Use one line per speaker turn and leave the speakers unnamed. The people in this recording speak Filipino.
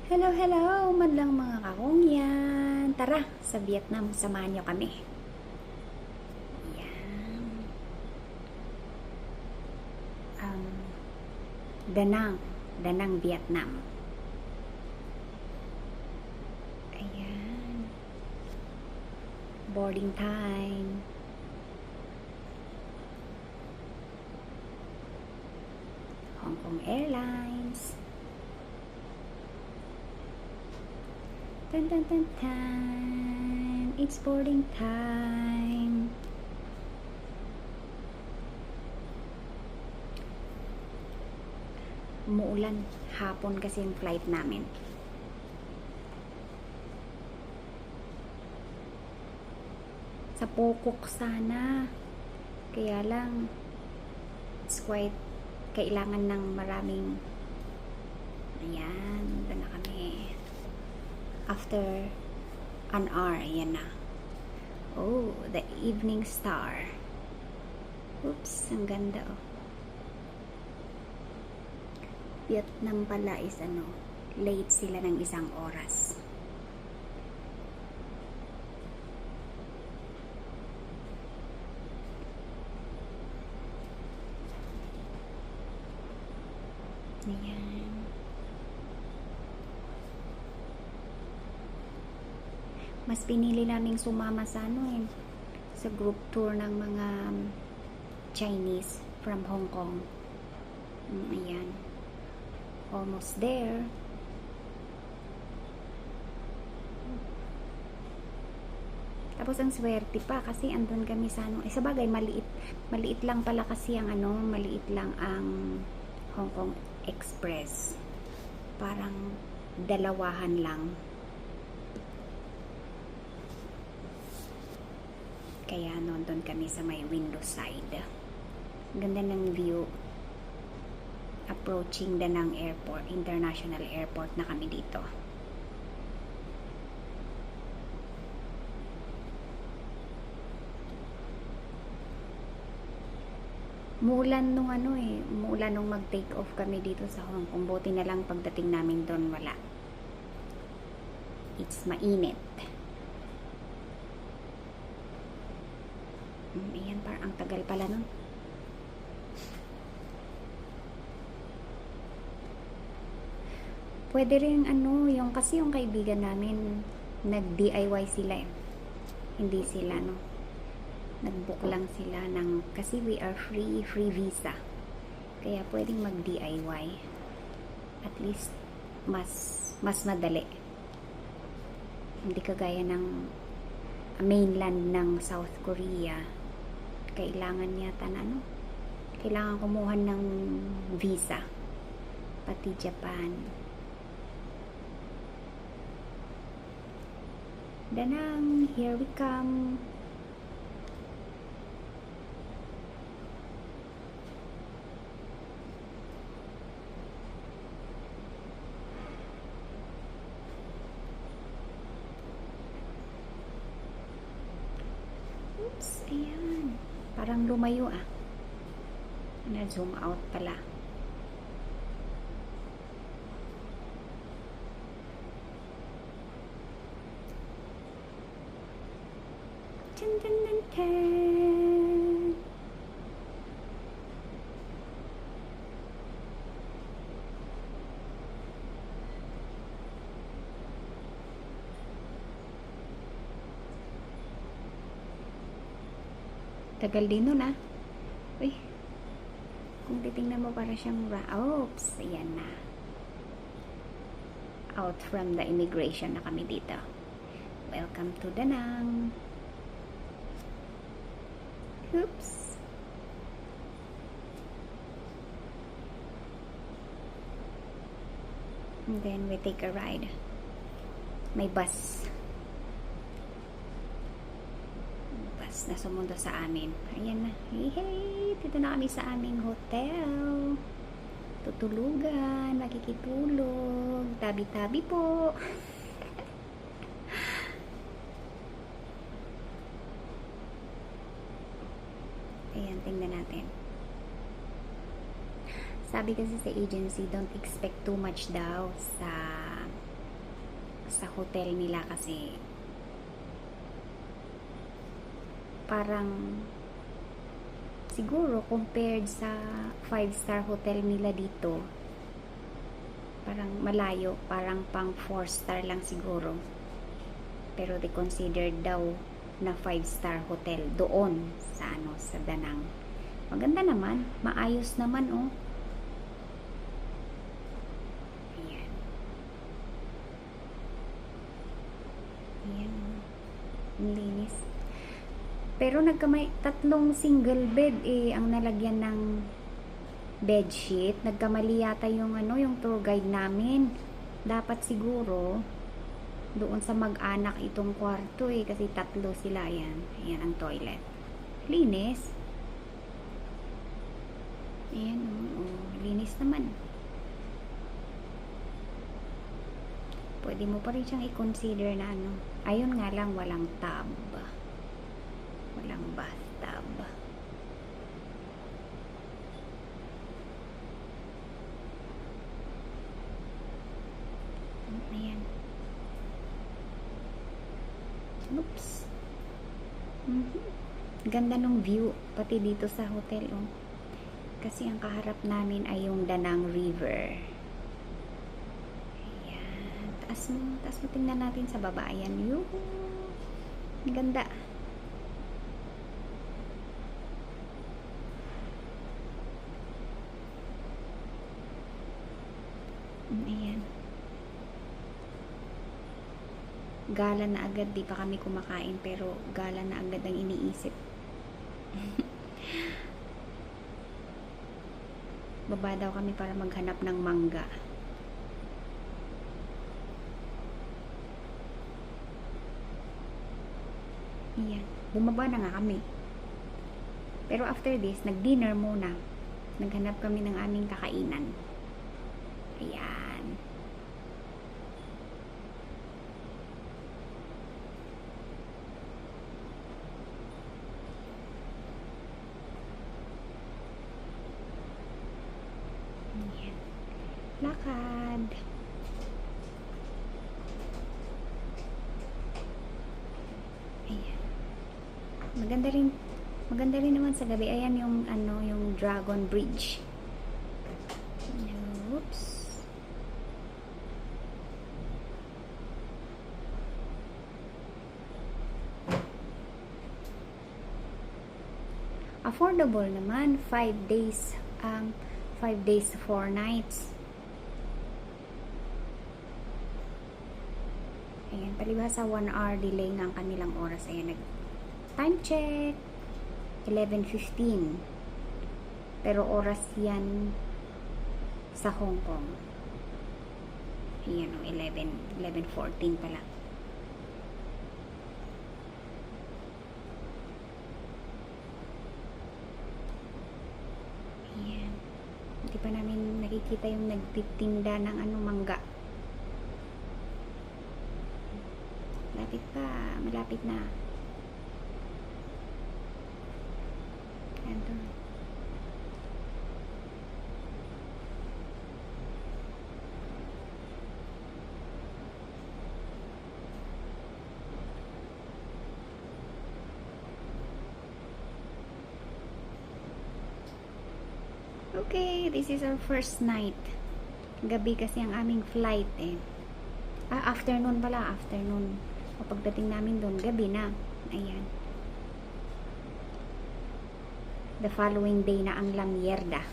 Hello, hello! Madlang mga kakongyan! Tara, sa Vietnam, samahan nyo kami. Yan. Da Nang. Da Nang, Vietnam. Ayan. Boarding time. Hong Kong Airlines. Tan tan tan tan. It's boarding time. Umuulan. Hapon kasi yung flight namin. Sa Pokok sana. Kaya lang, it's quite kailangan ng maraming. Ayan, doon na kami. After an hour, ayan na. Oh, the evening star. Oops, ang ganda oh. Vietnam pala is late sila ng 1 oras. Ayan. Mas pinili naming sumama sa sa group tour ng mga Chinese from Hong Kong. Ayan. Almost there. Tapos ang swerte pa kasi andun kami sa sa bagay maliit lang pala kasi ang maliit lang ang Hong Kong Express. Parang dalawahan lang. Kaya doon kami sa may window side. Ganda ng view. Approaching Da Nang Airport, International Airport na kami dito. Muulan nung umuulan nung mag-take off kami dito sa Hong Kong. Buti na lang pagdating namin doon wala. It's mainit. Ayan, parang ang tagal pala nun. Pwede rin yung kasi yung kaibigan namin nag-DIY sila eh. Hindi sila nag-book lang sila kasi we are free visa. Kaya pwedeng mag-DIY. At least mas madali. Hindi kagaya ng mainland ng South Korea. Kailangan yata kailangan kumuha ng visa. Pati Japan. Da Nang, here we come. Oops, ayan. Parang lumayo ah. Na-zoom out pala. Tan tan tan tan. Tagal din nun ah. Uy. Kung titingnan mo para siyang oops, ayan na. Out from the immigration na kami dito. Welcome to Da Nang. Oops. And then we take a ride. May bus. Na sumundo sa amin. Ayan na. Hey, dito na kami sa aming hotel. Tutulugan, makikitulog. Tabi-tabi po. Ayan, tingnan natin. Sabi kasi sa agency, don't expect too much daw sa sa hotel nila kasi parang siguro compared sa 5-star hotel nila dito, parang malayo, parang pang 4-star lang siguro. Pero they considered daw na 5-star hotel doon sa sa Danang. Maganda naman, maayos naman oh. Ayan. Ayan oh. Ang linis. Pero nagkamay tatlong single bed ang nalagyan ng bedsheet. Nagkamali yata yung yung tour guide namin. Dapat siguro doon sa mag-anak itong kwarto kasi tatlo sila. Ayan. Ayan ang toilet. Linis. Ayan linis naman. Pwede mo pa rin siyang i-consider na ayun nga lang, walang tub. Walang bathtub. Ayan. Oops. Ganda ng view. Pati dito sa hotel. Kasi ang kaharap namin ay yung Danang River. Ayan. Taas mo tingnan natin sa baba. Ayan. Ang ganda. Ayan. Gala na agad, di pa kami kumakain pero gala na agad ang iniisip. Baba daw kami para maghanap ng mangga. Ayan. Bumaba na nga kami. Pero after this, nag-dinner muna. Naghanap kami ng aming kakainan. Ayan. Ayan. Lakad. Ayan. Maganda rin naman sa gabi. Ayan yung yung Dragon Bridge. Oops. Affordable naman, 5 days 4 nights. Ayan, palibhasa 1 hour delay ng kanilang oras. Ayan, time check 11:15. Pero oras yan sa Hong Kong. Ayan 11:14 pala. Ayan. Hindi pa namin nakikita yung nagtitinda ng mangga. Malapit na. Ayan to. Okay, this is our first night. Gabi kasi ang aming flight afternoon pala, afternoon. O pagdating namin doon, gabi na. Ayan. The following day na ang La Mierda.